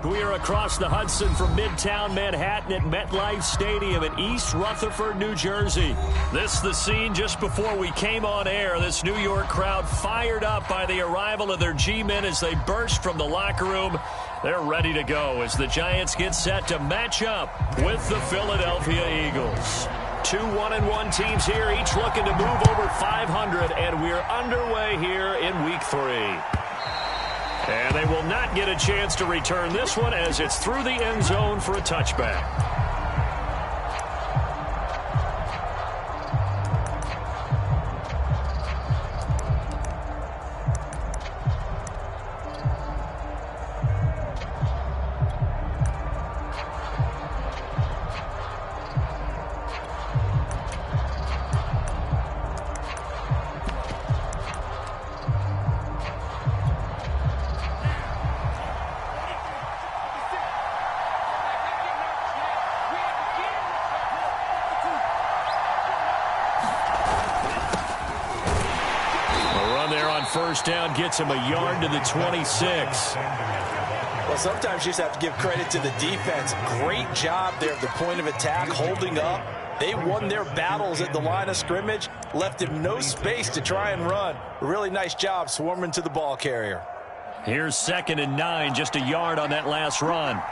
We are across the Hudson from Midtown Manhattan at MetLife Stadium in East Rutherford, New Jersey. This is the scene just before we came on air. This New York crowd fired up by the arrival of their G-men as they burst from the locker room. They're ready to go as the Giants get set to match up with the Philadelphia Eagles. Two 1-1 teams here, each looking to move over 500, and we're underway here in Week 3. And they will not get a chance to return this one as it's through the end zone for a touchback. First down gets him a yard to the 26. Well, sometimes you just have to give credit to the defense. Great job there at the point of attack, holding up. They won their battles at the line of scrimmage, left him no space to try and run. Really nice job swarming to the ball carrier. Here's 2nd and 9, just a yard on that last run.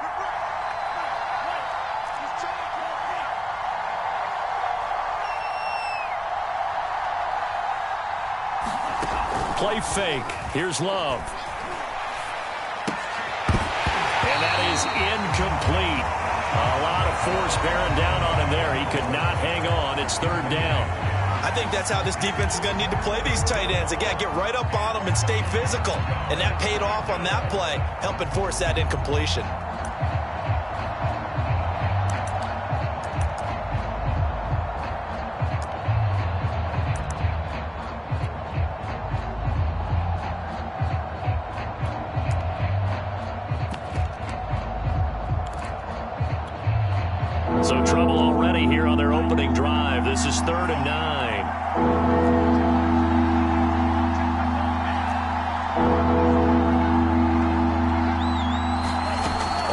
Play fake. Here's Love. And that is incomplete. A lot of force bearing down on him there. He could not hang on. It's 3rd down. I think that's how this defense is going to need to play these tight ends. Again, get right up on them and stay physical. And that paid off on that play, helping force that incompletion. So trouble already here on their opening drive. This is 3rd and 9.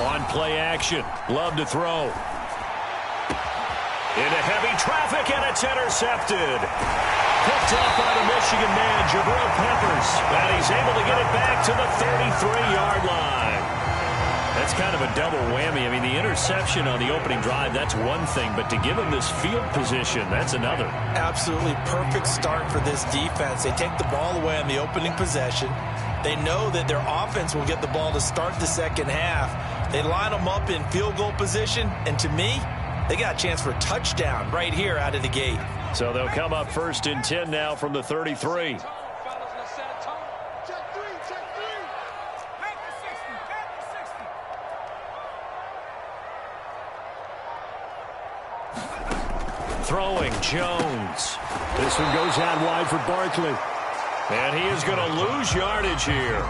On play action. Love to throw. Into heavy traffic, and it's intercepted. Picked up by the Michigan man, Jabril Peppers. And he's able to get it back to the 33-yard line. That's kind of a double whammy. I mean, the interception on the opening drive, that's one thing, but to give him this field position, that's another. Absolutely perfect start for this defense. They take the ball away on the opening possession. They know that their offense will get the ball to start the second half. They line them up in field goal position, and to me, they got a chance for a touchdown right here out of the gate. So they'll come up 1st and 10 now from the 33. Throwing, Jones. This one goes out wide for Barkley. And he is going to lose yardage here.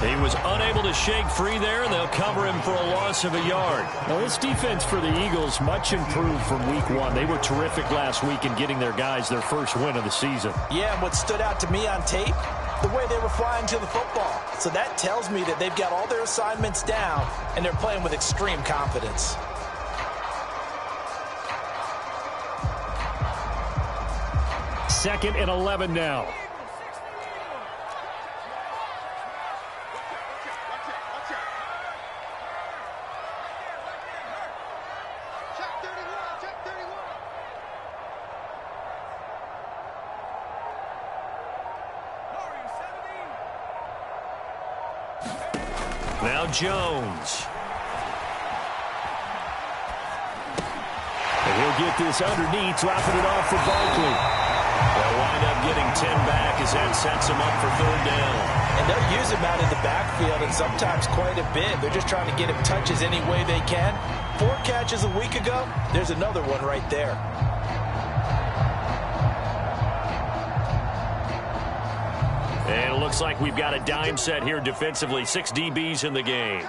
He was unable to shake free there, and they'll cover him for a loss of a yard. Now, this defense for the Eagles much improved from Week 1. They were terrific last week in getting their guys their first win of the season. Yeah, and what stood out to me on tape, the way they were flying to the football. So that tells me that they've got all their assignments down, and they're playing with extreme confidence. Second and 11 now. Now Jones. And he'll get this underneath, dropping it off for Barkley. They'll wind up getting 10 back as that sets them up for 3rd down. And they'll use him out of the backfield, and sometimes quite a bit. They're just trying to get him touches any way they can. 4 catches a week ago, there's another one right there. And it looks like we've got a dime set here defensively. 6 DBs in the game.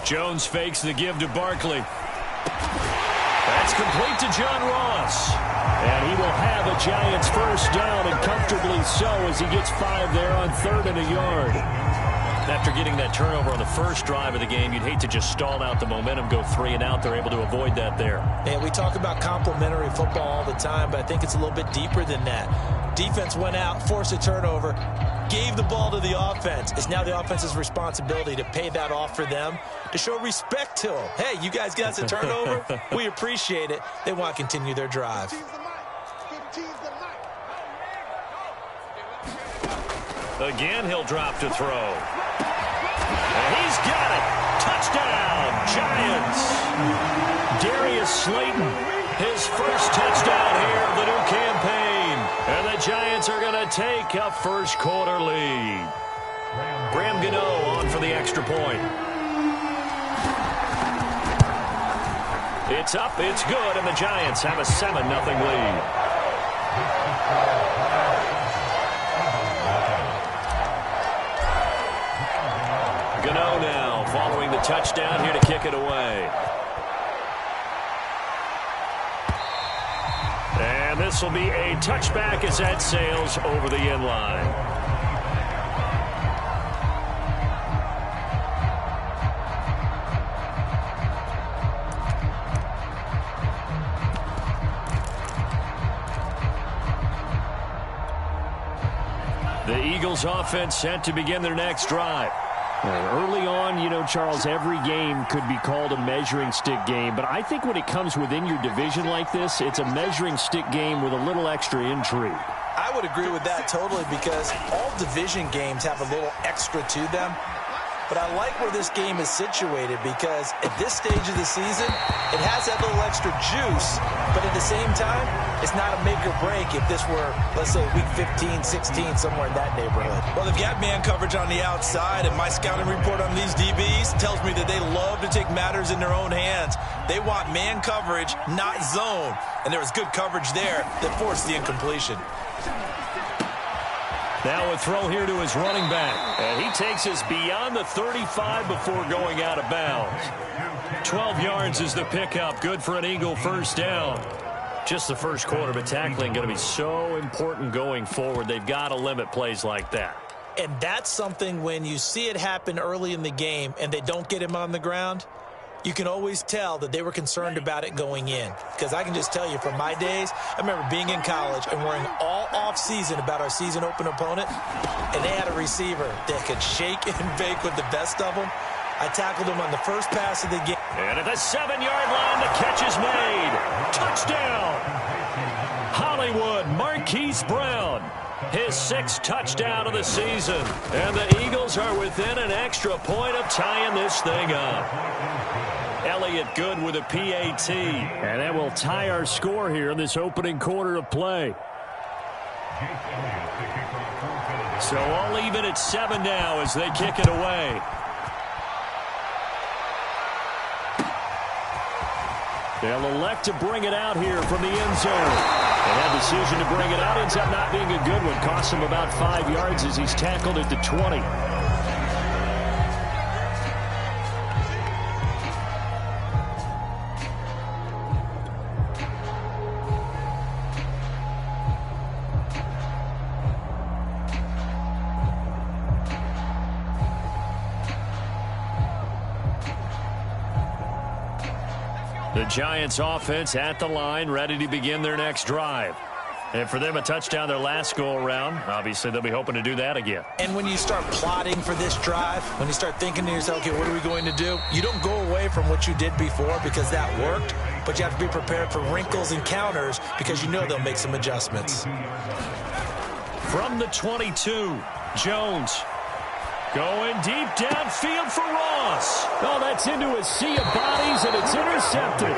Jones fakes the give to Barkley. That's complete to John Ross. And he will have a Giants first down, and comfortably so, as he gets 5 there on 3rd and a yard. After getting that turnover on the first drive of the game, you'd hate to just stall out the momentum, go 3 and out. They're able to avoid that there. And we talk about complementary football all the time, but I think it's a little bit deeper than that. Defense went out, forced a turnover, gave the ball to the offense. It's now the offense's responsibility to pay that off for them, to show respect to them. Hey, you guys got us a turnover? We appreciate it. They want to continue their drive. Again, he'll drop to throw. And he's got it. Touchdown, Giants. Darius Slayton, his first touchdown here of the new campaign. And the Giants are going to take a first quarter lead. Graham Gano on for the extra point. It's up, it's good, and the Giants have a 7-0 lead. Gano now following the touchdown here to kick it away. And this will be a touchback as that sails over the end line. The Eagles offense set to begin their next drive. Early on, you know, Charles, every game could be called a measuring stick game. But I think when it comes within your division like this, it's a measuring stick game with a little extra intrigue. I would agree with that totally, because all division games have a little extra to them. But I like where this game is situated, because at this stage of the season, it has that little extra juice. But at the same time, it's not a make or break if this were, let's say, week 15, 16, somewhere in that neighborhood. Well, they've got man coverage on the outside, and my scouting report on these DBs tells me that they love to take matters in their own hands. They want man coverage, not zone. And there was good coverage there that forced the incompletion. Now a throw here to his running back. And he takes us beyond the 35 before going out of bounds. 12 yards is the pickup. Good for an Eagle first down. Just the first quarter, but tackling going to be so important going forward. They've got to limit plays like that. And that's something when you see it happen early in the game and they don't get him on the ground, you can always tell that they were concerned about it going in. Because I can just tell you from my days, I remember being in college and worrying all off-season about our season open opponent, and they had a receiver that could shake and bake with the best of them. I tackled him on the first pass of the game. And at the 7-yard line, the catch is made. Touchdown! Hollywood Marquise Brown. His 6th touchdown of the season. And the Eagles are within an extra point of tying this thing up. Elliott good with a PAT. And that will tie our score here in this opening quarter of play. So all even at 7 now as they kick it away. They'll elect to bring it out here from the end zone. And that decision to bring it out ends up not being a good one. Costs him about 5 yards as he's tackled at the 20. The Giants offense at the line, ready to begin their next drive. And for them, a touchdown their last go-around. Obviously, they'll be hoping to do that again. And when you start plotting for this drive, when you start thinking to yourself, okay, what are we going to do? You don't go away from what you did before because that worked, but you have to be prepared for wrinkles and counters because you know they'll make some adjustments. From the 22, Jones going deep downfield for Ross. Oh, that's into a sea of bodies, and it's intercepted.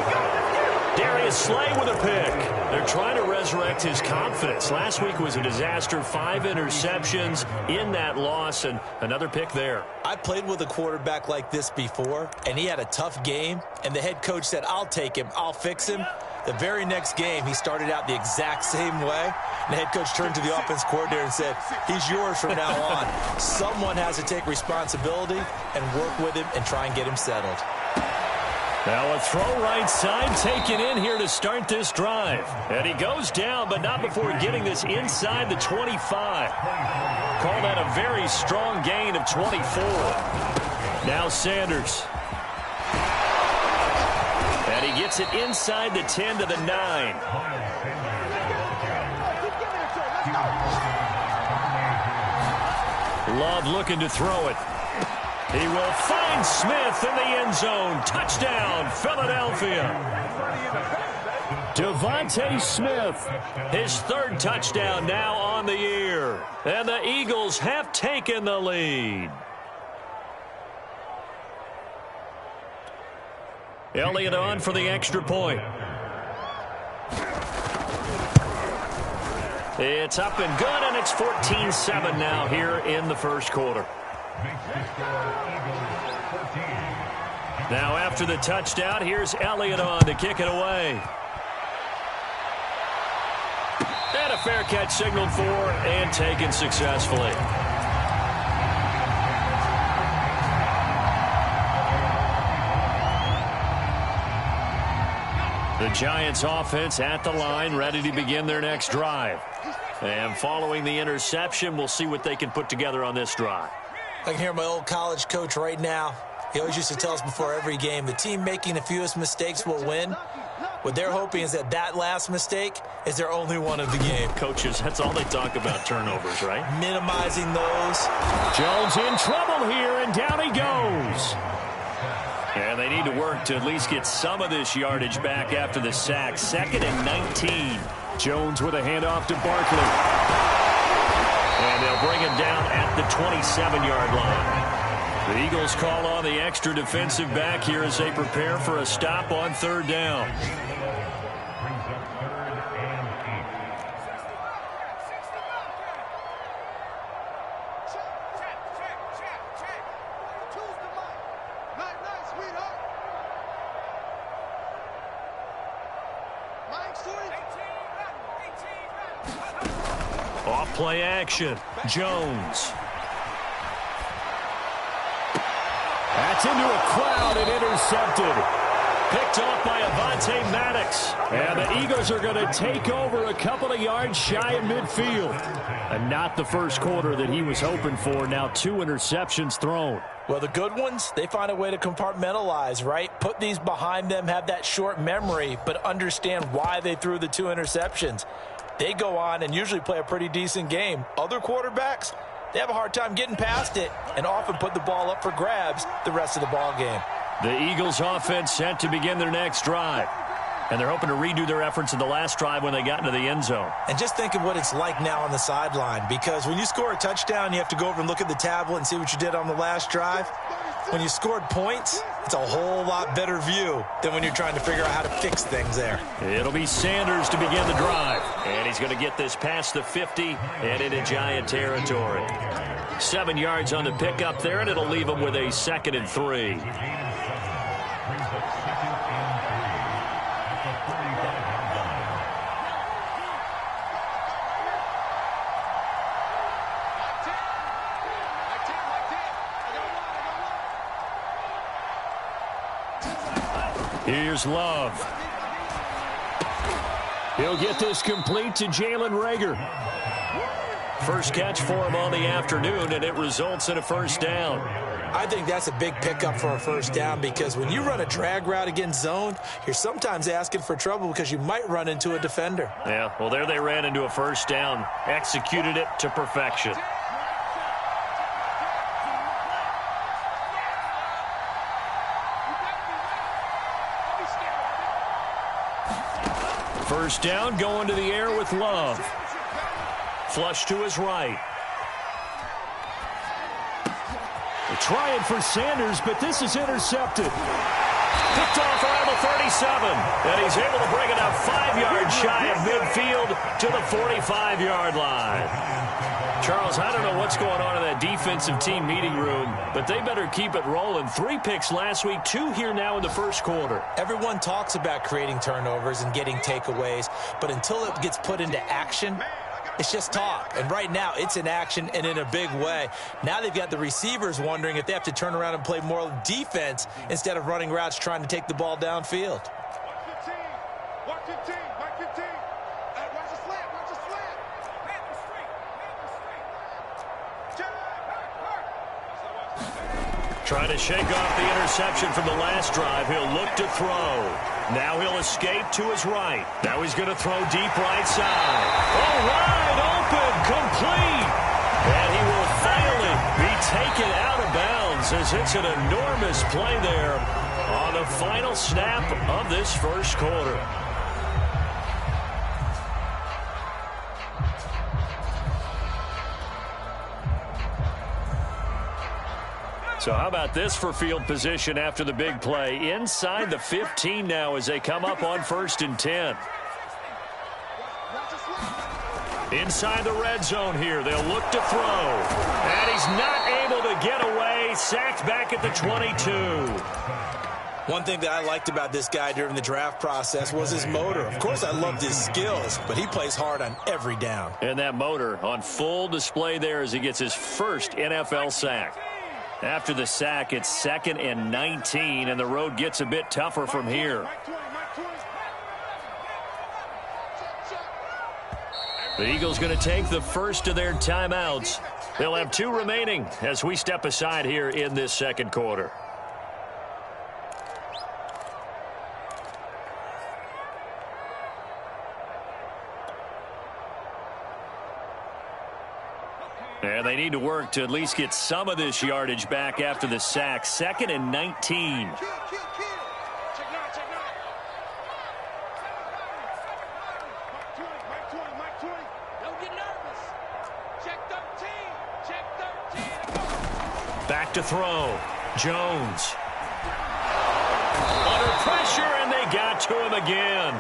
Darius Slay with a pick. They're trying to resurrect his confidence. Last week was a disaster. 5 interceptions in that loss, and another pick there. I played with a quarterback like this before, and he had a tough game, and the head coach said, I'll take him, I'll fix him. The very next game, he started out the exact same way. And the head coach turned to the offense coordinator and said, he's yours from now on. Someone has to take responsibility and work with him and try and get him settled. Now a throw right side taken in here to start this drive. And he goes down, but not before getting this inside the 25. Call that a very strong gain of 24. Now Sanders. And he gets it inside the 10 to the 9. Love looking to throw it. He will find Smith in the end zone. Touchdown, Philadelphia. Devontae Smith, his third touchdown now on the year. And the Eagles have taken the lead. Elliott on for the extra point. It's up and good, and it's 14-7 now here in the first quarter. Now after the touchdown, here's Elliott on to kick it away. And a fair catch signaled for and taken successfully. The Giants offense at the line, ready to begin their next drive. And following the interception, we'll see what they can put together on this drive. I can hear my old college coach right now. He always used to tell us before every game, the team making the fewest mistakes will win. What they're hoping is that that last mistake is their only one of the game. Coaches, that's all they talk about, turnovers, right? Minimizing those. Jones in trouble here, and down he goes. And they need to work to at least get some of this yardage back after the sack. 2nd and 19. Jones with a handoff to Barkley. And they'll bring him down at the 27-yard line. The Eagles call on the extra defensive back here as they prepare for a stop on 3rd down. Off play action. Jones. That's into a crowd and intercepted. Picked off by Avonte Maddox. And the Eagles are going to take over a couple of yards shy of midfield. And not the first quarter that he was hoping for. Now 2 interceptions thrown. Well, the good ones, they find a way to compartmentalize, right? Put these behind them, have that short memory, but understand why they threw the 2 interceptions. They go on and usually play a pretty decent game. Other quarterbacks, they have a hard time getting past it and often put the ball up for grabs the rest of the ball game. The Eagles offense set to begin their next drive. And they're hoping to redo their efforts in the last drive when they got into the end zone. And just think of what it's like now on the sideline, because when you score a touchdown, you have to go over and look at the tablet and see what you did on the last drive. When you scored points, it's a whole lot better view than when you're trying to figure out how to fix things there. It'll be Sanders to begin the drive. And he's going to get this past the 50 and into Giant territory. 7 yards on the pickup there, and it'll leave him with a 2nd and 3. Here's Love. He'll get this complete to Jalen Reagor. First catch for him on the afternoon, and it results in a first down. I think that's a big pickup for a first down, because when you run a drag route against zone, you're sometimes asking for trouble because you might run into a defender. Yeah, well, there they ran into a first down. Executed it to perfection. First down, going to the air with Love. Flush to his right. They're trying for Sanders, but this is intercepted. Picked off around the 37. And he's able to bring it up 5 yards shy of midfield to the 45-yard line. Charles, I don't know what's going on in that defensive team meeting room, but they better keep it rolling. 3 picks last week, 2 here now in the first quarter. Everyone talks about creating turnovers and getting takeaways, but until it gets put into action, It's just talk. And right now, it's in action and in a big way. Now they've got the receivers wondering if they have to turn around and play more defense instead of running routes trying to take the ball downfield. Watch your team. Watch your team. Watch your team. Watch the slant. Watch the slant. Hand the street. Trying to shake off the interception from the last drive. He'll look to throw. Now he'll escape to his right. Now he's going to throw deep right side. Oh, wide open, complete. And he will finally be taken out of bounds as it's an enormous play there on the final snap of this first quarter. So how about this for field position after the big play? Inside the 15 now as they come up on 1st and 10. Inside the red zone here. They'll look to throw. And he's not able to get away. Sacked back at the 22. One thing that I liked about this guy during the draft process was his motor. Of course, I loved his skills, but he plays hard on every down. And that motor on full display there as he gets his first NFL sack. After the sack, it's 2nd and 19, and the road gets a bit tougher from here. The Eagles going to take the first of their timeouts. They'll have 2 remaining as we step aside here in this second quarter. And they need to work to at least get some of this yardage back after the sack. 2nd and 19. Back to throw. Jones. Under pressure, and they got to him again.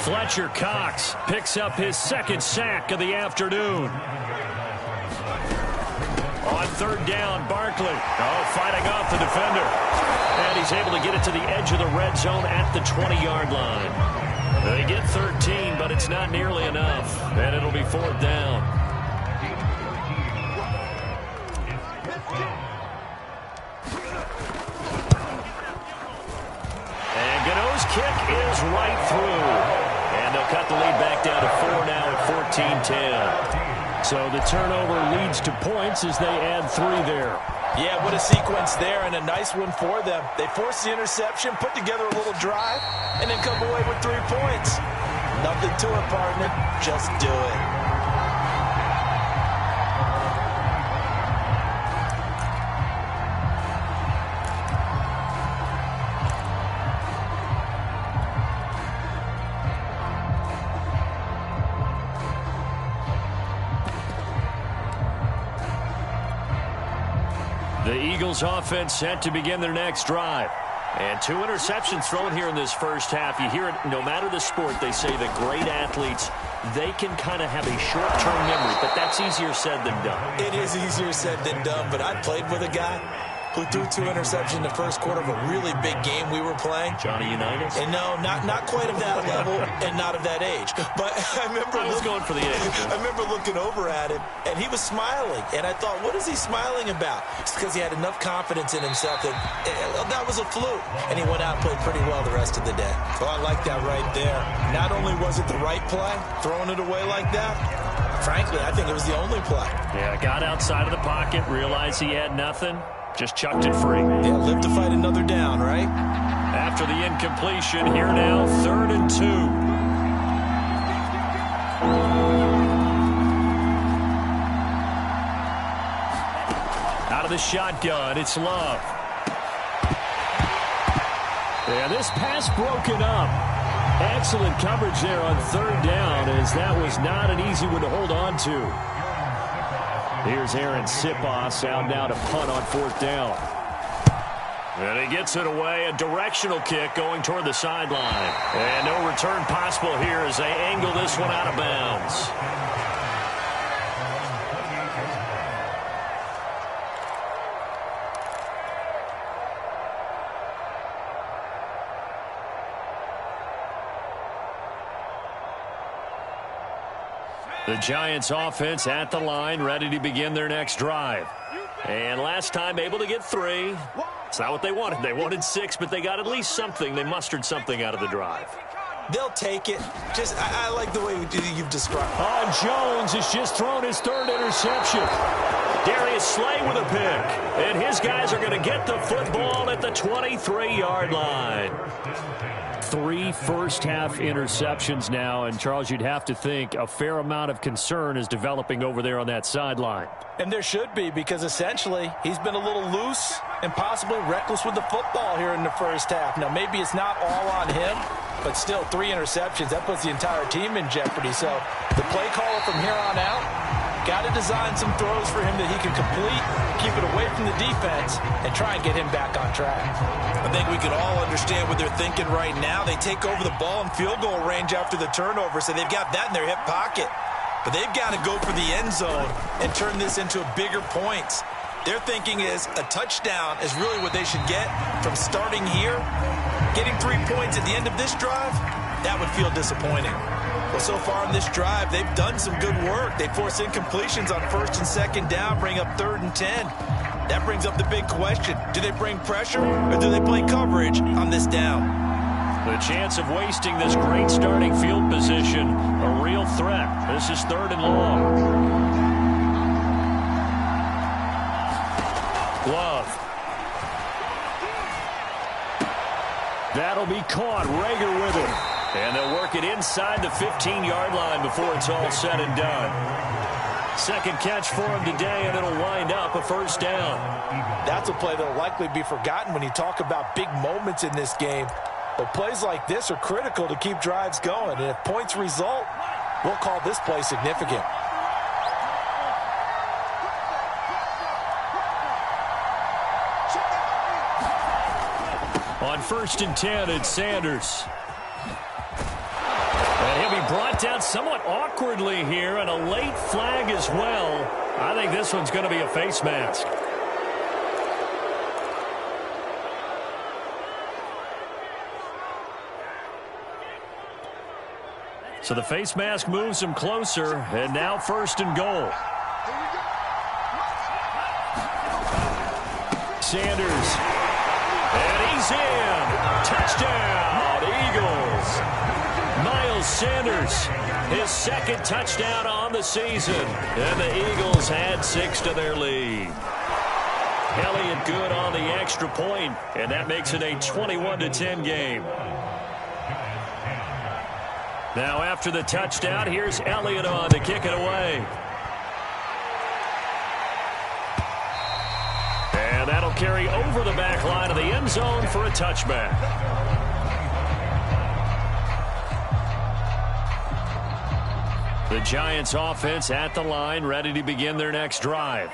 Fletcher Cox picks up his 2nd sack of the afternoon. On 3rd down, Barkley. Oh, fighting off the defender. And he's able to get it to the edge of the red zone at the 20-yard line. They get 13, but it's not nearly enough. And it'll be 4th down. And Gano's kick is right through. And they'll cut the lead back down to 4 now at 14-10. So the turnover leads to points as they add 3 there. Yeah, what a sequence there, and a nice one for them. They force the interception, put together a little drive, and then come away with 3 points. Nothing to it, partner. Just do it. The Eagles offense set to begin their next drive. And 2 interceptions thrown here in this first half. You hear it, no matter the sport, they say that great athletes, they can kind of have a short-term memory, but that's easier said than done. It is easier said than done, but I played with a guy who threw 2 interceptions in the first quarter of a really big game we were playing. Johnny Unitas? And no, not quite of that level and not of that age. But I remember I was going for the age. I remember looking over at him, and he was smiling. And I thought, what is he smiling about? It's because he had enough confidence in himself that that was a fluke. And he went out and played pretty well the rest of the day. So I like that right there. Not only was it the right play, throwing it away like that, frankly, I think it was the only play. Yeah, got outside of the pocket, realized he had nothing. Just chucked it free. Yeah, live to fight another down, right? After the incompletion, here now, 3rd and 2. Out of the shotgun, it's Love. And this pass broken up. Excellent coverage there on 3rd down, as that was not an easy one to hold on to. Here's Aaron Sipos out now to punt on 4th down. And he gets it away. A directional kick going toward the sideline. And no return possible here as they angle this one out of bounds. The Giants offense at the line, ready to begin their next drive. And last time able to get 3. It's not what they wanted. They wanted 6, but they got at least something. They mustered something out of the drive. They'll take it. I like the way you've described it. Jones has just thrown his 3rd interception. Darius Slay with a pick. And his guys are going to get the football at the 23-yard line. 3 first-half interceptions now, and Charles, you'd have to think a fair amount of concern is developing over there on that sideline. And there should be, because essentially he's been a little loose and possibly reckless with the football here in the first half. Now, maybe it's not all on him, but still 3 interceptions. That puts the entire team in jeopardy. So the play caller from here on out got to design some throws for him that he can complete, keep it away from the defense, and try and get him back on track. I think we can all understand what they're thinking right now. They take over the ball in field goal range after the turnover, so they've got that in their hip pocket. But they've got to go for the end zone and turn this into bigger points. Their thinking is a touchdown is really what they should get from starting here. Getting 3 points at the end of this drive, that would feel disappointing. Well, so far in this drive, they've done some good work. They force incompletions on 1st and 2nd down, bring up 3rd and 10. That brings up the big question. Do they bring pressure or do they play coverage on this down? The chance of wasting this great starting field position, a real threat. This is 3rd and long. Love. That'll be caught. Rager with it. And they'll work it inside the 15-yard line before it's all said and done. 2nd catch for him today, and it'll wind up a 1st down. That's a play that will likely be forgotten when you talk about big moments in this game. But plays like this are critical to keep drives going. And if points result, we'll call this play significant. On 1st and 10, it's Sanders. And he'll be brought down somewhat awkwardly here, and a late flag as well. I think this one's going to be a face mask. So the face mask moves him closer, and now 1st and goal. Sanders. And he's in. Touchdown, Eagles. Miles Sanders, his 2nd touchdown on the season. And the Eagles add 6 to their lead. Elliott good on the extra point, and that makes it a 21-10 game. Now after the touchdown, here's Elliott on to kick it away. And that'll carry over the back line of the end zone for a touchback. The Giants offense at the line, ready to begin their next drive.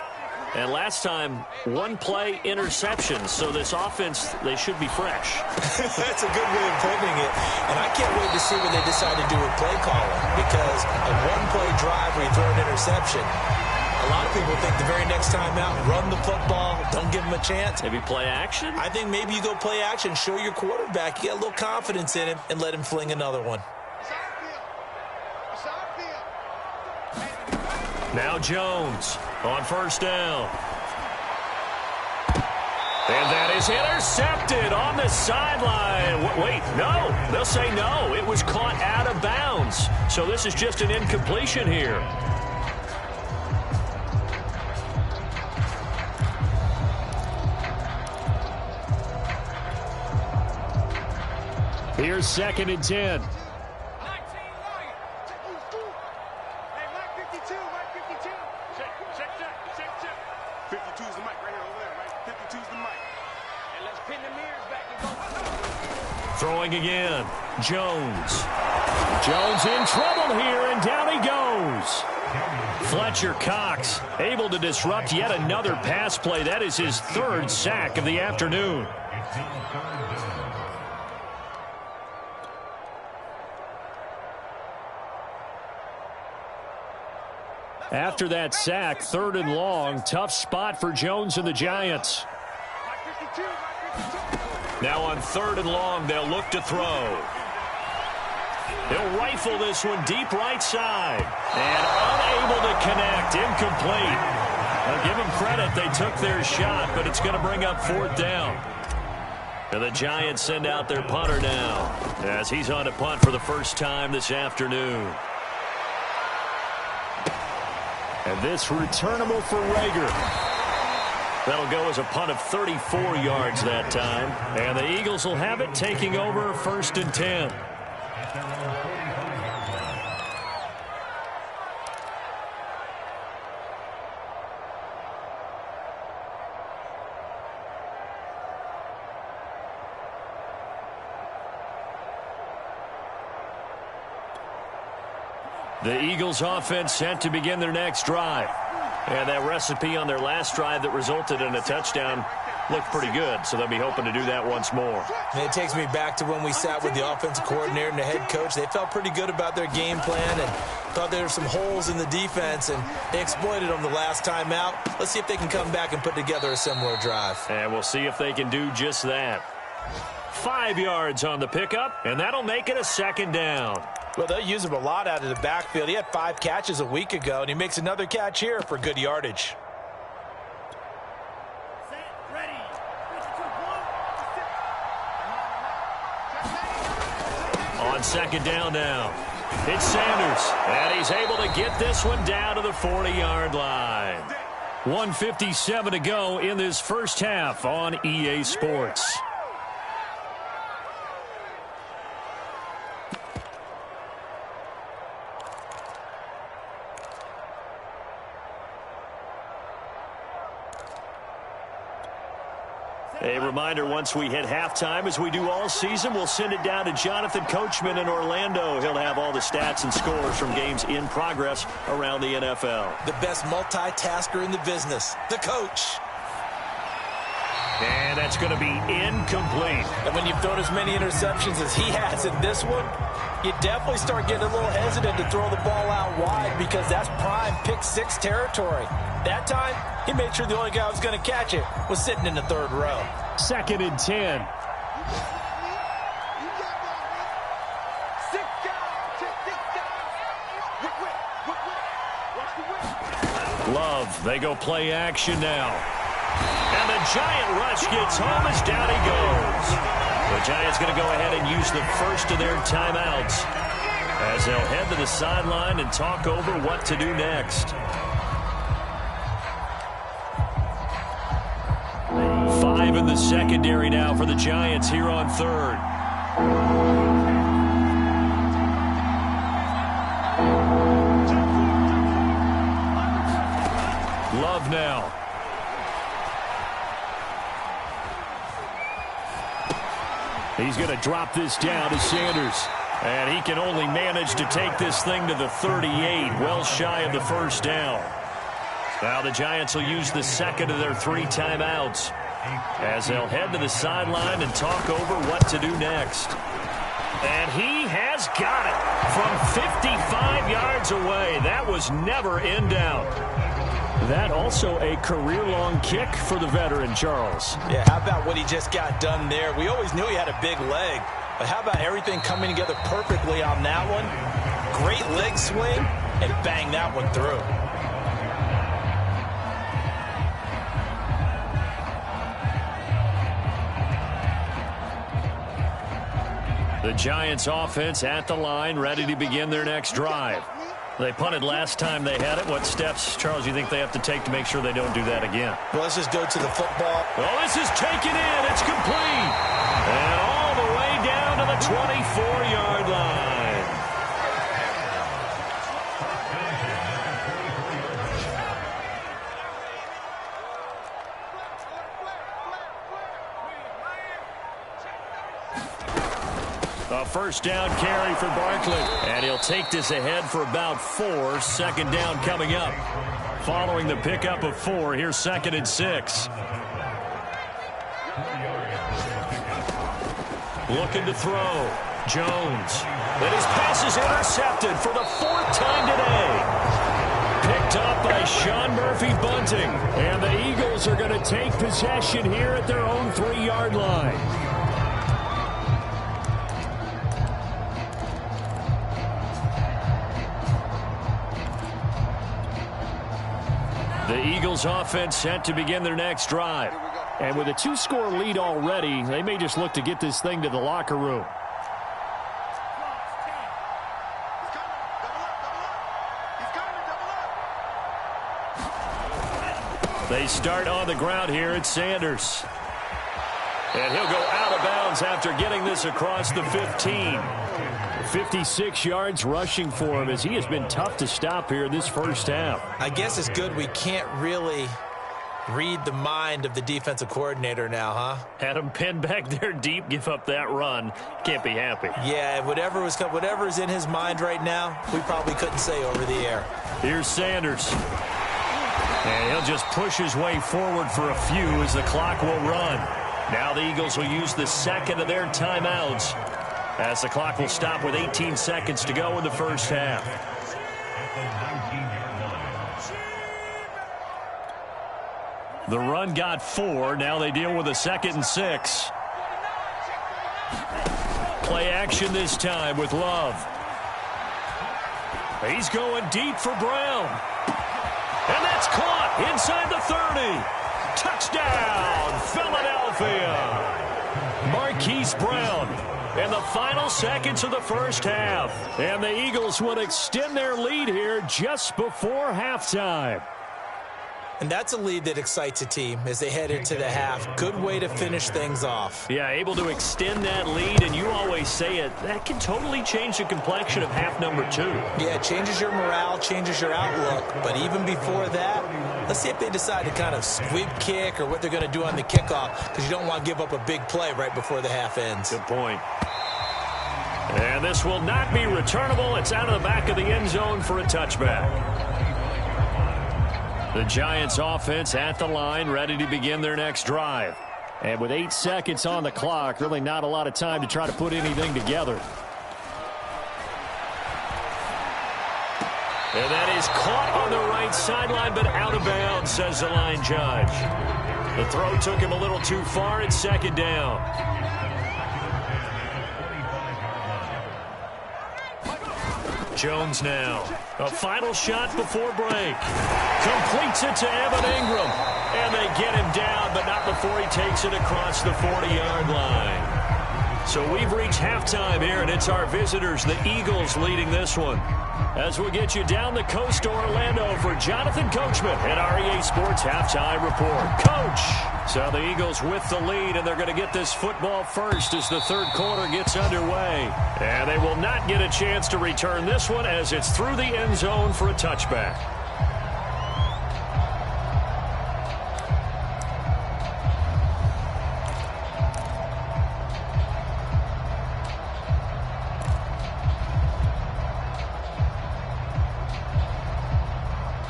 And last time, 1-play interception. So this offense, they should be fresh. That's a good way of putting it. And I can't wait to see what they decide to do with play calling. Because a 1-play drive where you throw an interception, a lot of people think the very next time out, run the football, don't give them a chance. Maybe play action? I think maybe you go play action, show your quarterback, you get a little confidence in him, and let him fling another one. Now Jones on 1st down. And that is intercepted on the sideline. Wait, no. They'll say no. It was caught out of bounds. So this is just an incompletion here. Here's 2nd and 10. Throwing again. Jones. Jones in trouble here, and down he goes. Fletcher Cox able to disrupt yet another pass play. That is his 3rd sack of the afternoon. After that sack, 3rd and long. Tough spot for Jones and the Giants. Now on 3rd and long, they'll look to throw. He'll rifle this one deep right side. And unable to connect. Incomplete. I'll give them credit. They took their shot, but it's going to bring up 4th down. And the Giants send out their punter now as he's on to punt for the first time this afternoon. And this returnable for Rager. That'll go as a punt of 34 yards that time. And the Eagles will have it, taking over 1st and 10. The Eagles offense set to begin their next drive. And that recipe on their last drive that resulted in a touchdown looked pretty good, so they'll be hoping to do that once more. And it takes me back to when we sat with the offensive coordinator and the head coach. They felt pretty good about their game plan and thought there were some holes in the defense, and they exploited them the last time out. Let's see if they can come back and put together a similar drive. And we'll see if they can do just that. 5 yards on the pickup, and that'll make it a 2nd down. Well, they'll use him a lot out of the backfield. He had 5 catches a week ago, and he makes another catch here for good yardage. On 2nd down now, it's Sanders, and he's able to get this one down to the 40-yard line. 1:57 to go in this first half on EA Sports. A reminder, once we hit halftime, as we do all season, we'll send it down to Jonathan Coachman in Orlando. He'll have all the stats and scores from games in progress around the NFL. The best multitasker in the business, the coach. And that's going to be incomplete. And when you've thrown as many interceptions as he has in this one, you definitely start getting a little hesitant to throw the ball out wide because that's prime pick 6 territory. That time, he made sure the only guy who was going to catch it was sitting in the 3rd row. 2nd and 10. Love, they go play action now. And the Giant rush gets home as down he goes. The Giants going to go ahead and use the first of their timeouts as they'll head to the sideline and talk over what to do next. 5 in the secondary now for the Giants here on 3rd. Love now. He's going to drop this down to Sanders. And he can only manage to take this thing to the 38, well shy of the 1st down. Now the Giants will use the 2nd of their 3 timeouts as they'll head to the sideline and talk over what to do next. And he has got it from 55 yards away. That was never in doubt. That also a career-long kick for the veteran, Charles. Yeah, how about what he just got done there? We always knew he had a big leg, but how about everything coming together perfectly on that one? Great leg swing, and bang that one through. The Giants offense at the line, ready to begin their next drive. They punted last time they had it. What steps, Charles, you think they have to take to make sure they don't do that again? Well, let's just go to the football. Well, this is taken in. It's complete. And all the way down to the 24-yard line. A 1st down carry for Barkley. And he'll take this ahead for about 4. 2nd down coming up. Following the pickup of 4, here's 2nd and 6. Looking to throw. Jones. And his pass is intercepted for the 4th time today. Picked up by Sean Murphy-Bunting. And the Eagles are going to take possession here at their own 3-yard line. The Eagles offense set to begin their next drive. And with a 2-score lead already, they may just look to get this thing to the locker room. They start on the ground here at Sanders. And he'll go out of bounds after getting this across the 15. 56 yards rushing for him as he has been tough to stop here in this first half. I guess it's good we can't really read the mind of the defensive coordinator now, huh? Had him pinned back there deep, give up that run. Can't be happy. Yeah, whatever's in his mind right now, we probably couldn't say over the air. Here's Sanders. And he'll just push his way forward for a few as the clock will run. Now the Eagles will use the second of their timeouts as the clock will stop with 18 seconds to go in the first half. The run got 4. Now they deal with a 2nd and 6. Play action this time with Love. He's going deep for Brown. And that's caught inside the 30. Touchdown, Philadelphia. Marquise Brown in the final seconds of the first half. And the Eagles will extend their lead here just before halftime. And that's a lead that excites a team as they head into the half. Good way to finish things off. Yeah, able to extend that lead, and you always say it, that can totally change the complexion of half number 2. Yeah, it changes your morale, changes your outlook. But even before that, let's see if they decide to kind of squib kick or what they're going to do on the kickoff, because you don't want to give up a big play right before the half ends. Good point. And this will not be returnable. It's out of the back of the end zone for a touchback. The Giants offense at the line, ready to begin their next drive. And with 8 seconds on the clock, really not a lot of time to try to put anything together. And that is caught on the right sideline, but out of bounds, says the line judge. The throw took him a little too far. It's 2nd down. Jones now. A final shot before break. Completes it to Evan Ingram. And they get him down, but not before he takes it across the 40-yard line. So we've reached halftime here, and it's our visitors, the Eagles, leading this one. As we get you down the coast to Orlando for Jonathan Coachman at REA Sports Halftime Report. Coach! So the Eagles with the lead, and they're going to get this football first as the third quarter gets underway. And they will not get a chance to return this one as it's through the end zone for a touchback.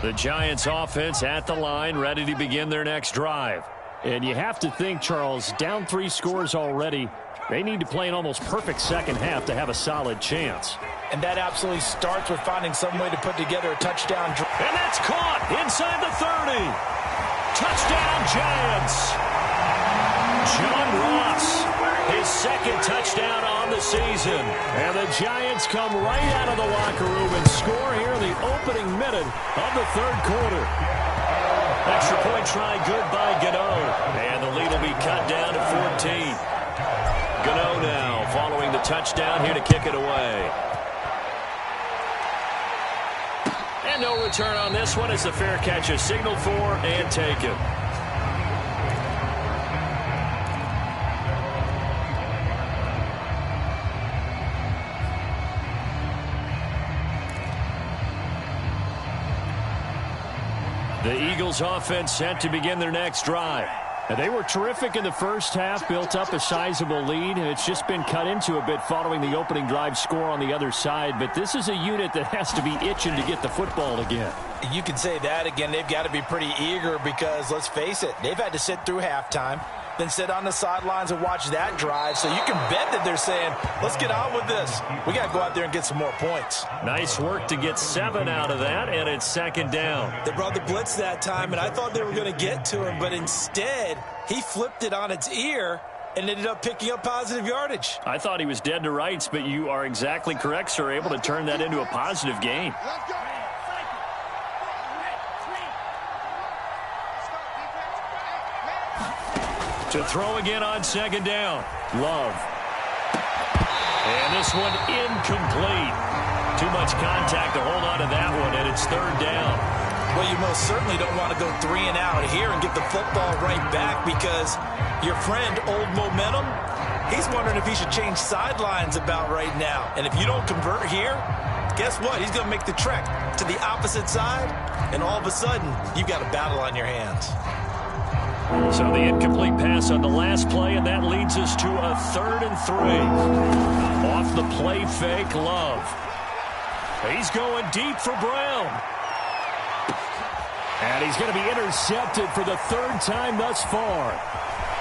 The Giants offense at the line, ready to begin their next drive. And you have to think, Charles, down 3 scores already. They need to play an almost perfect second half to have a solid chance. And that absolutely starts with finding some way to put together a touchdown drive. And that's caught inside the 30. Touchdown, Giants. John Ross, his 2nd touchdown on the season. And the Giants come right out of the locker room and score here in the opening minute of the third quarter. Extra point try good by Gano. And the lead will be cut down to 14. Gano now following the touchdown here to kick it away. And no return on this one as the fair catch is signaled for and taken. The Eagles offense set to begin their next drive. And they were terrific in the first half, built up a sizable lead, and it's just been cut into a bit following the opening drive score on the other side. But this is a unit that has to be itching to get the football again. You can say that again. They've got to be pretty eager because, let's face it, they've had to sit through halftime, then sit on the sidelines and watch that drive. So you can bet that they're saying, let's get on with this. We got to go out there and get some more points. Nice work to get 7 out of that, and it's 2nd down. They brought the blitz that time, and I thought they were going to get to him, but instead he flipped it on its ear and ended up picking up positive yardage. I thought he was dead to rights, but you are exactly correct, sir. Able to turn that into a positive gain. Let's go. To throw again on second down. Love. And this one incomplete. Too much contact to hold on to that one, and it's third down. Well, you most certainly don't want to go 3 and out here and get the football right back, because your friend, Old Momentum, he's wondering if he should change sidelines about right now. And if you don't convert here, guess what? He's going to make the trek to the opposite side, and all of a sudden, you've got a battle on your hands. So the incomplete pass on the last play, and that leads us to a 3rd and 3. Off the play fake, Love. He's going deep for Brown. And he's going to be intercepted for the 3rd time thus far.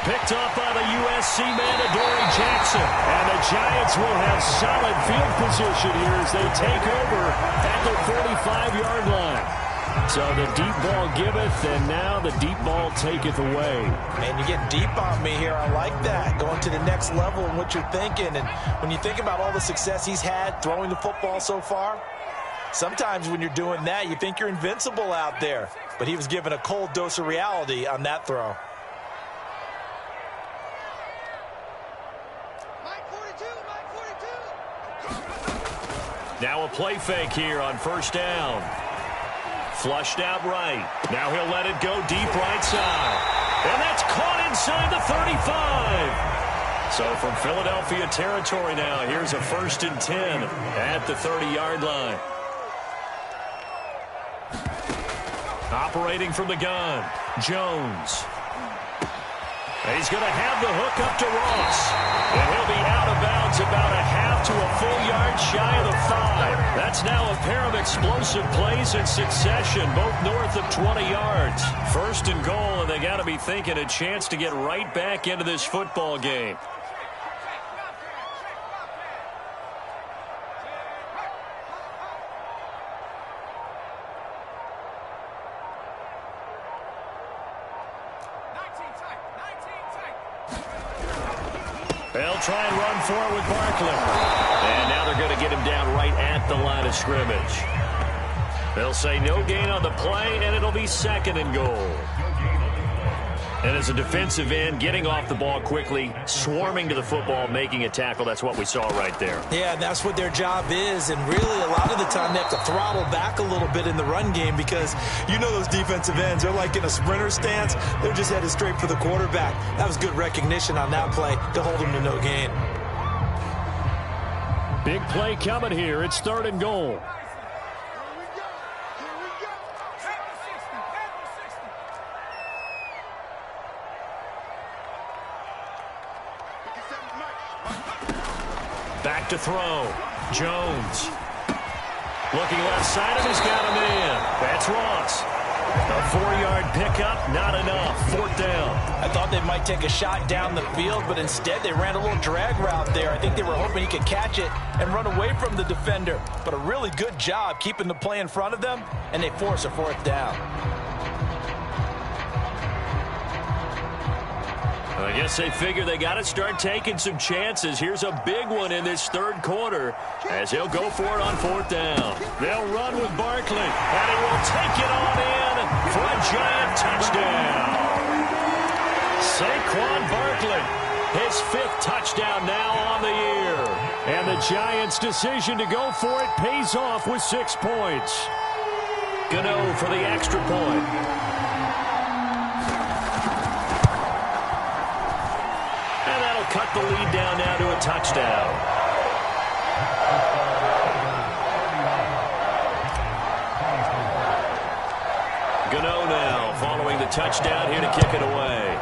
Picked up by the USC man, Adoree Jackson. And the Giants will have solid field position here as they take over at the 45-yard line. So the deep ball giveth, and now the deep ball taketh away. Man, you get deep on me here. I like that. Going to the next level in what you're thinking. And when you think about all the success he's had throwing the football so far, sometimes when you're doing that, you think you're invincible out there. But he was given a cold dose of reality on that throw. Now a play fake here on first down. Flushed out right. Now he'll let it go deep right side. And that's caught inside the 35. So from Philadelphia territory now, here's a 1st and 10 at the 30-yard line. Operating from the gun, Jones. He's going to have the hook up to Ross. And he'll be out of bounds about a half to a full yard shy of the 5. That's now a pair of explosive plays in succession, both north of 20 yards. 1st and goal, and they got to be thinking a chance to get right back into this football game. They'll try and run for it with Barkley. And now they're going to get him down right at the line of scrimmage. They'll say no gain on the play, and it'll be 2nd and goal. And as a defensive end, getting off the ball quickly, swarming to the football, making a tackle, that's what we saw right there. Yeah, that's what their job is, and really a lot of the time they have to throttle back a little bit in the run game, because you know those defensive ends, they're like in a sprinter stance. They're just headed straight for the quarterback. That was good recognition on that play to hold him to no gain. Big play coming here. It's 3rd and goal. Back to throw. Jones. Looking left side, and he's got him in. That's Ross. A 4-yard pickup, not enough. 4th down. I thought they might take a shot down the field, but instead they ran a little drag route there. I think they were hoping he could catch it and run away from the defender. But a really good job keeping the play in front of them, and they force a 4th down. I guess they figure they got to start taking some chances. Here's a big one in this 3rd quarter as he'll go for it on 4th down. They'll run with Barkley, and he will take it on in for a Giant touchdown. Saquon Barkley, his 5th touchdown now on the year. And the Giants' decision to go for it pays off with 6 points. Gano for the extra point. Cut the lead down now to a touchdown. Gano now following the touchdown here to kick it away.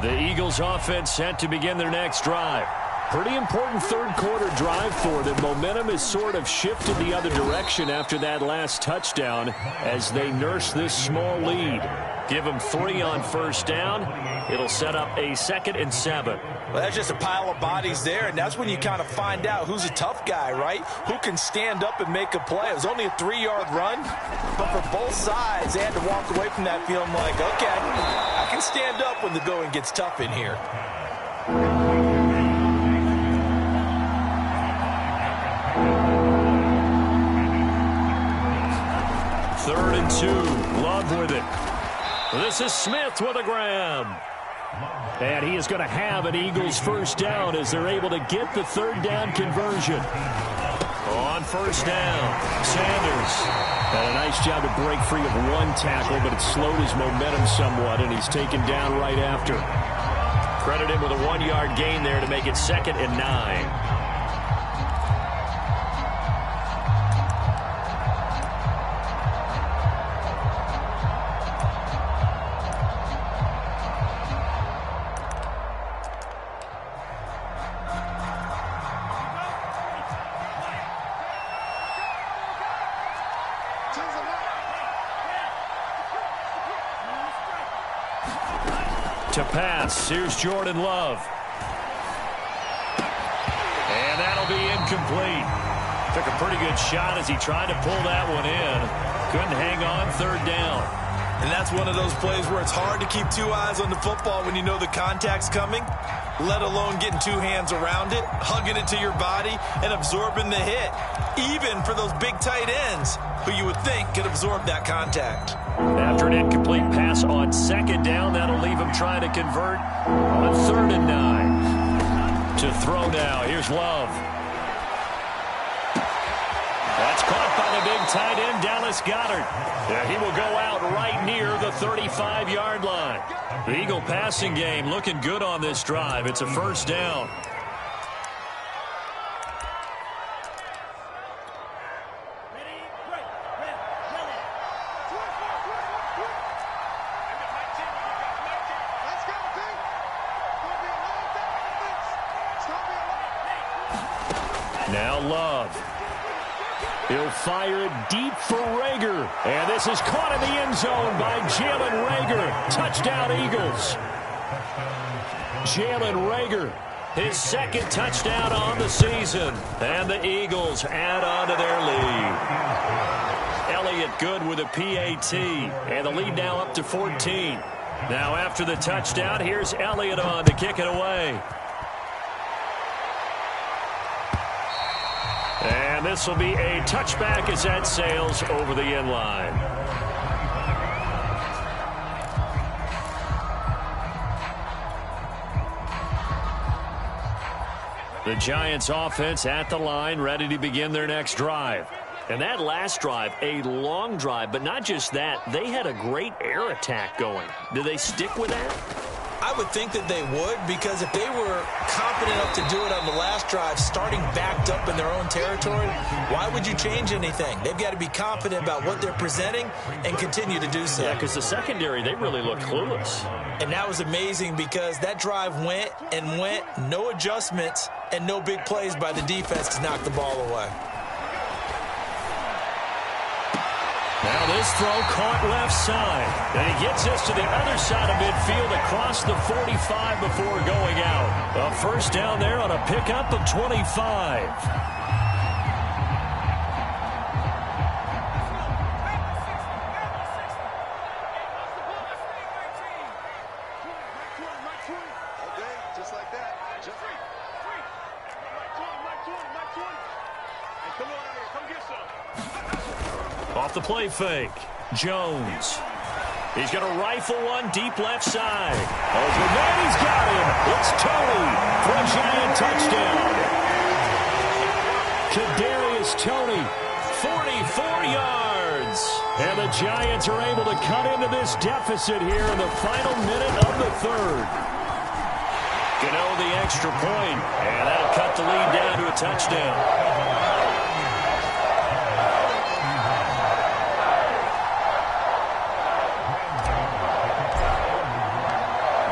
The Eagles offense set to begin their next drive. Pretty important 3rd quarter drive for them. Momentum has sort of shifted the other direction after that last touchdown as they nurse this small lead. Give them 3 on 1st down, It'll set up a 2nd and 7. Well, that's just a pile of bodies there, and that's when you kind of find out who's a tough guy, right? Who can stand up and make a play. It was only a 3-yard run, but for both sides, they had to walk away from that feeling like, okay, I can stand up when the going gets tough in here. Third and 2. Love with it. This is Smith with a grab. And he is going to have an Eagles first down as they're able to get the 3rd down conversion. On first down, Sanders. Had a nice job to break free of one tackle, but it slowed his momentum somewhat, and he's taken down right after. Credit him with a 1-yard gain there to make it 2nd and 9. To pass, here's Jordan Love. And that'll be incomplete. Took a pretty good shot as he tried to pull that one in. Couldn't hang on 3rd down. And that's one of those plays where it's hard to keep 2 eyes on the football when you know the contact's coming, let alone getting 2 hands around it, hugging it to your body, and absorbing the hit, even for those big tight ends who you would think could absorb that contact. After an incomplete pass on 2nd down, that'll leave him trying to convert on 3rd and 9. To throw now, here's Love. That's caught by the big tight end, Dallas Goedert. He will go out right near the 35-yard line. The Eagle passing game looking good on this drive. It's a first down. Now Love. He'll fire it deep for Rager. And this is caught in the end zone by Jalen Rager. Touchdown, Eagles. Jalen Rager, his 2nd touchdown on the season. And the Eagles add on to their lead. Elliott good with a PAT. And the lead now up to 14. Now after the touchdown, here's Elliott on to kick it away. And this will be a touchback as that sails over the end line. The Giants offense at the line, ready to begin their next drive. And that last drive, a long drive, but not just that. They had a great air attack going. Do they stick with that? I would think that they would, because if they were confident enough to do it on the last drive, starting backed up in their own territory, why would you change anything? They've got to be confident about what they're presenting and continue to do so. Yeah, because the secondary, they really looked clueless. And that was amazing because that drive went and went, no adjustments, and no big plays by the defense to knock the ball away. Now this throw caught left side. And he gets this to the other side of midfield across the 45 before going out. A first down there on a pickup of 25. Off the play fake, Jones. He's going to rifle one deep left side. Open man, he's got him. It's Tony for a Giant touchdown. Kadarius Toney, 44 yards. And the Giants are able to cut into this deficit here in the final minute of the 3rd. Gano the extra point, and that'll cut the lead down to a touchdown.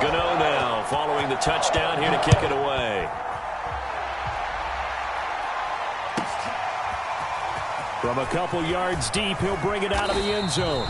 Gano now following the touchdown here to kick it away. From a couple yards deep, he'll bring it out of the end zone.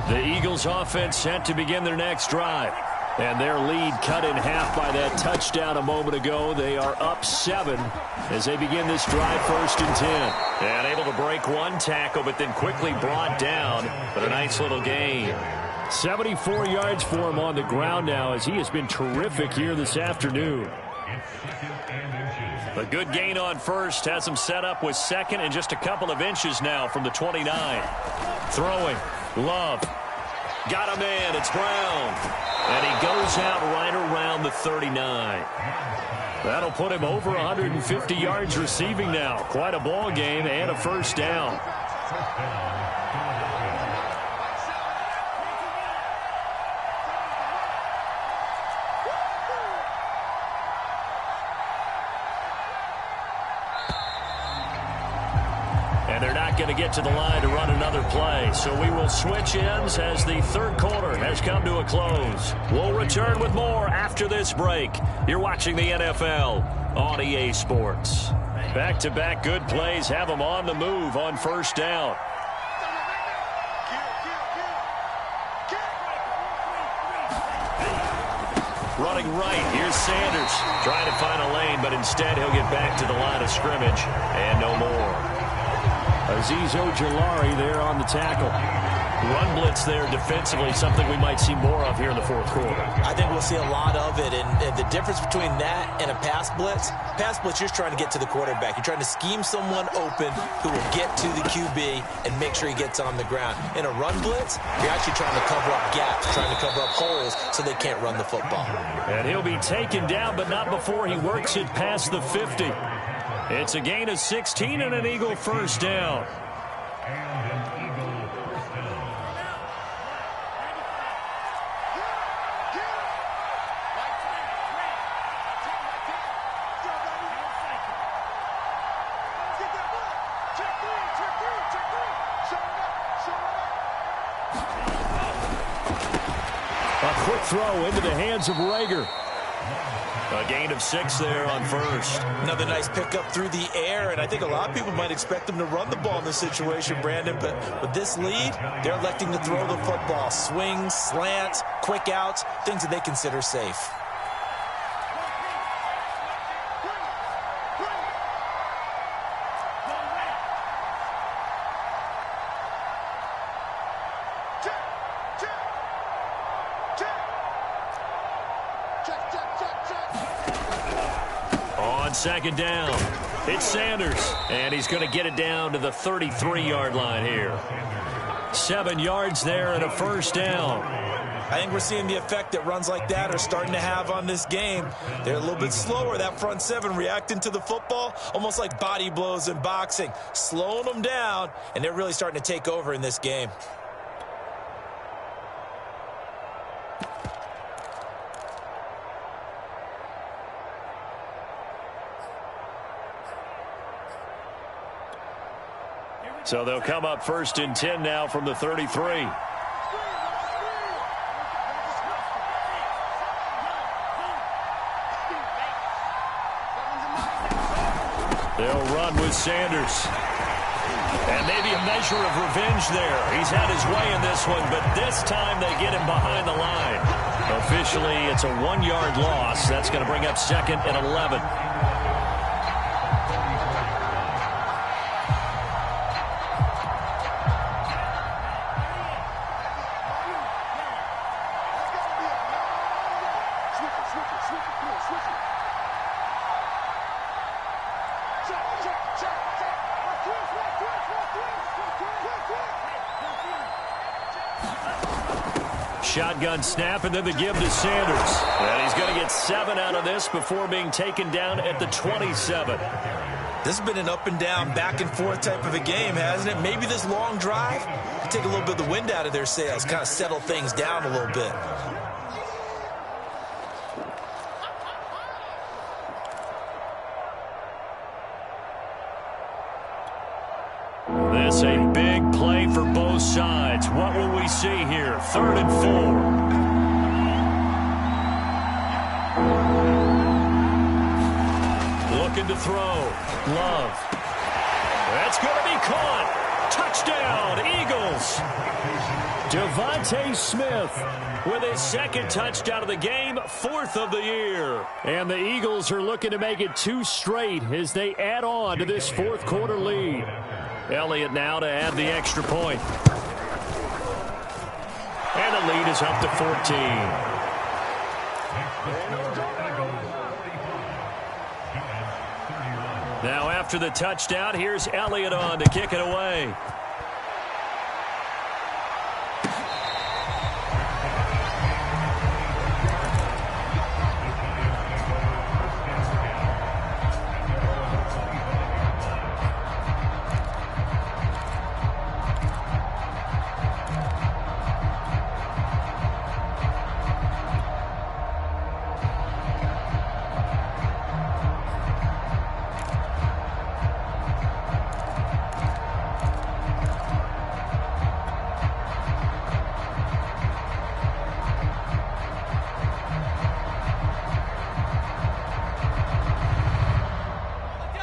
The Eagles offense set to begin their next drive. And their lead cut in half by that touchdown a moment ago. They are up 7 as they begin this drive, 1st and 10. And able to break one tackle, but then quickly brought down. But a nice little gain. 74 yards for him on the ground now as he has been terrific here this afternoon. A good gain on first has him set up with 2nd and just a couple of inches now from the 29. Throwing. Love. Got a man. It's Brown. And he goes out right around the 39. That'll put him over 150 yards receiving now. Quite a ball game and a 1st down. And they're not going to get to the line to run another play. So we will switch ends as the 3rd quarter has come to a close. We'll return with more after this break. You're watching the NFL on EA Sports. Back-to-back good plays have them on the move on 1st down. Running right, here's Sanders. Trying to find a lane, but instead he'll get back to the line of scrimmage. And no more. Azeez Ojulari there on the tackle. Run blitz there defensively, something we might see more of here in the 4th quarter. I think we'll see a lot of it, and the difference between that and a pass blitz, you're trying to get to the quarterback. You're trying to scheme someone open who will get to the QB and make sure he gets on the ground. In a run blitz, you're actually trying to cover up gaps, trying to cover up holes so they can't run the football. And he'll be taken down, but not before he works it past the 50. It's a gain of 16 and an Eagle 1st down. A quick throw into the hands of Rager. A gain of 6 there on 1st. Another nice pickup through the air, and I think a lot of people might expect them to run the ball in this situation, Brandon, but with this lead, they're electing to throw the football. Swings, slants, quick outs, things that they consider safe. On 2nd down, it's Sanders, and he's going to get it down to the 33-yard line here. 7 yards there and a 1st down. I think we're seeing the effect that runs like that are starting to have on this game. They're a little bit slower, that front 7, reacting to the football, almost like body blows in boxing, slowing them down, and they're really starting to take over in this game. So they'll come up 1st and 10 now from the 33. They'll run with Sanders. And maybe a measure of revenge there. He's had his way in this one, but this time they get him behind the line. Officially, it's a 1-yard loss. That's going to bring up 2nd and 11. Shotgun snap, and then the give to Sanders. And he's going to get 7 out of this before being taken down at the 27. This has been an up and down, back and forth type of a game, hasn't it? Maybe this long drive could take a little bit of the wind out of their sails, kind of settle things down a little bit. This a big play for both sides. What will we see here? 3rd and 4. Looking to throw. Love. That's going to be caught. Touchdown, Eagles. Devontae Smith with his second touchdown of the game, 4th of the year. And the Eagles are looking to make it 2 straight as they add on to this 4th quarter lead. Elliott now to add the extra point. And the lead is up to 14. Now after the touchdown, here's Elliott on to kick it away.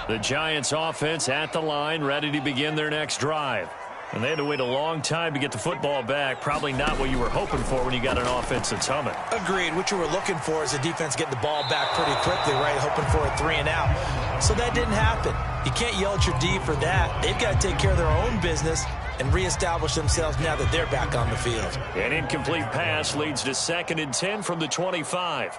The Giants offense at the line, ready to begin their next drive. And they had to wait a long time to get the football back. Probably not what you were hoping for when you got an offense that's humming. Agreed. What you were looking for is the defense getting the ball back pretty quickly, right? Hoping for a 3 and out. So that didn't happen. You can't yell at your D for that. They've got to take care of their own business and reestablish themselves now that they're back on the field. An incomplete pass leads to 2nd and 10 from the 25.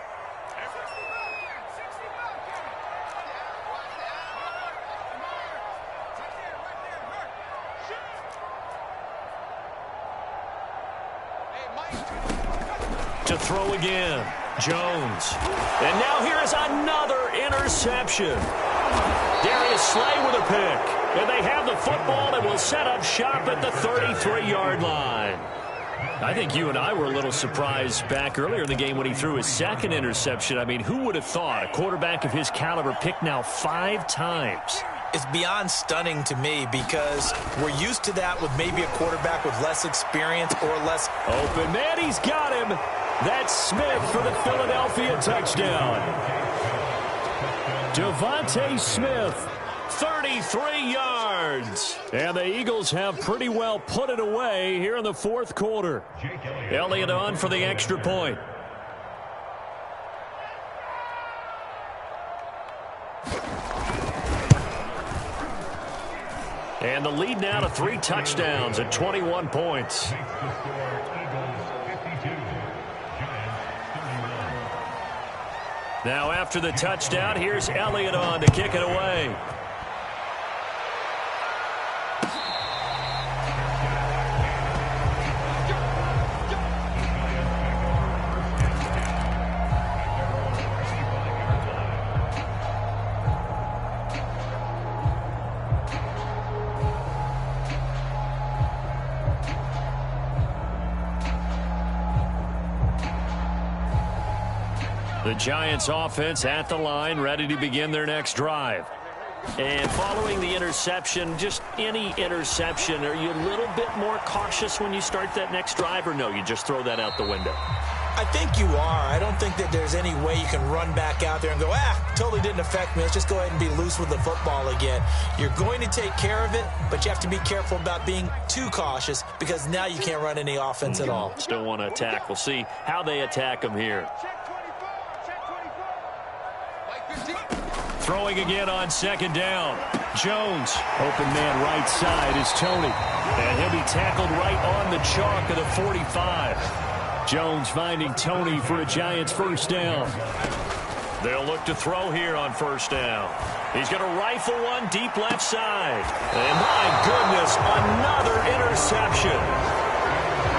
To throw again, Jones. And now here is another interception. Darius Slay with a pick. And they have the football and will set up shop at the 33-yard line. I think you and I were a little surprised back earlier in the game when he threw his 2nd interception. I mean, who would have thought a quarterback of his caliber picked now 5 times? It's beyond stunning to me because we're used to that with maybe a quarterback with less experience or less. Open man, he's got him. That's Smith for the Philadelphia touchdown. Devontae Smith, 33 yards. And the Eagles have pretty well put it away here in the 4th quarter. Elliott on for the extra point. And the lead now to 3 touchdowns at 21 points. Now after the touchdown, here's Elliott on to kick it away. The Giants offense at the line, ready to begin their next drive. And following the interception, just any interception, are you a little bit more cautious when you start that next drive, or no, you just throw that out the window? I think you are. I don't think that there's any way you can run back out there and go, totally didn't affect me. Let's just go ahead and be loose with the football again. You're going to take care of it, but you have to be careful about being too cautious because now you can't run any offense at all. Still want to attack. We'll see how they attack them here. Throwing again on 2nd down. Jones. Open man right side is Tony. And he'll be tackled right on the chalk of the 45. Jones finding Tony for a Giants 1st down. They'll look to throw here on 1st down. He's going to rifle one deep left side. And my goodness, another interception.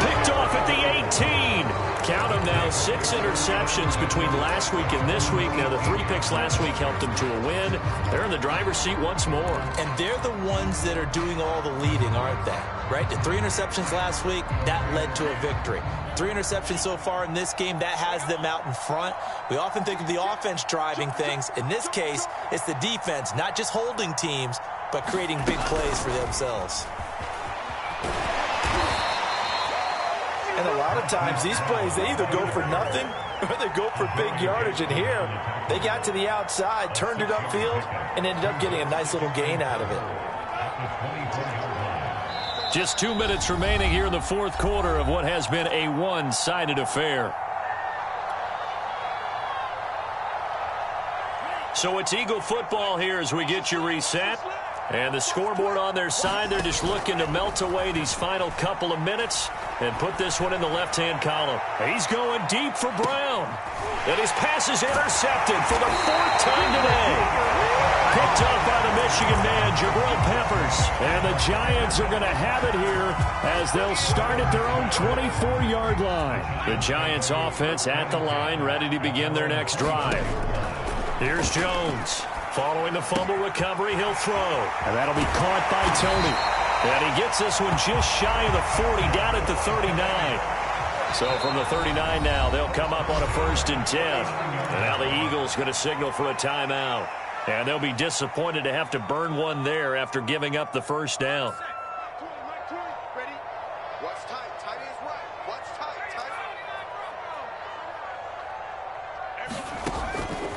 Picked off at the 18. Count them now, 6 interceptions between last week and this week. Now, the 3 picks last week helped them to a win. They're in the driver's seat once more. And they're the ones that are doing all the leading, aren't they? Right? The 3 interceptions last week, that led to a victory. 3 interceptions so far in this game, that has them out in front. We often think of the offense driving things. In this case, it's the defense, not just holding teams, but creating big plays for themselves. And a lot of times, these plays, they either go for nothing or they go for big yardage. And here, they got to the outside, turned it upfield, and ended up getting a nice little gain out of it. Just 2 minutes remaining here in the fourth quarter of what has been a one-sided affair. So it's Eagle football here as we get you reset. And the scoreboard on their side, they're just looking to melt away these final couple of minutes and put this one in the left-hand column. He's going deep for Brown. And his pass is intercepted for the fourth time today. Picked up by the Michigan man, Jabril Peppers. And the Giants are going to have it here as they'll start at their own 24-yard line. The Giants offense at the line, ready to begin their next drive. Here's Jones. Following the fumble recovery, he'll throw. And that'll be caught by Tony. And he gets this one just shy of the 40, down at the 39. So from the 39 now, they'll come up on a 1st and 10. And now the Eagles going to signal for a timeout. And they'll be disappointed to have to burn one there after giving up the first down. Ready? What's tight? Tight is right. What's tight? Tight.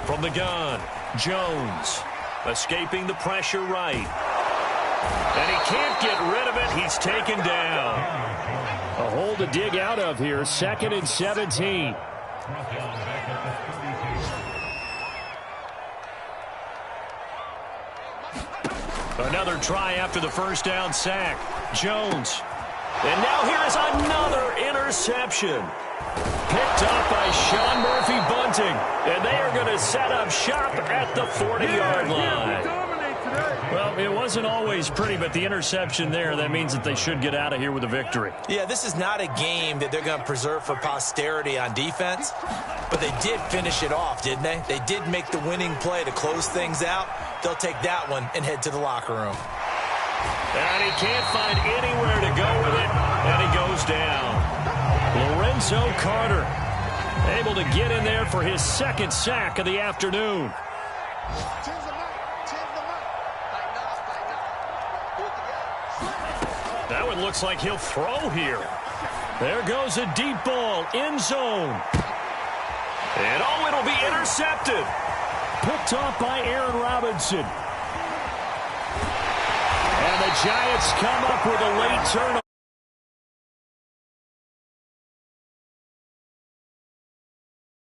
From the gun, Jones escaping the pressure right. And he can't get rid of it. He's taken down. A hole to dig out of here. 2nd and 17. Another try after the first down sack. Jones. And now here is another interception. Picked up by Sean Murphy-Bunting. And they are going to set up shop at the 40-yard line. Well, it wasn't always pretty, but the interception there, that means that they should get out of here with a victory. Yeah, this is not a game that they're going to preserve for posterity on defense, but they did finish it off, didn't they? They did make the winning play to close things out. They'll take that one and head to the locker room. And he can't find anywhere to go with it, and he goes down. Lorenzo Carter able to get in there for his 2nd sack of the afternoon. That one looks like he'll throw here. There goes a deep ball, end zone. And oh, it'll be intercepted. Picked off by Aaron Robinson. And the Giants come up with a late turnover.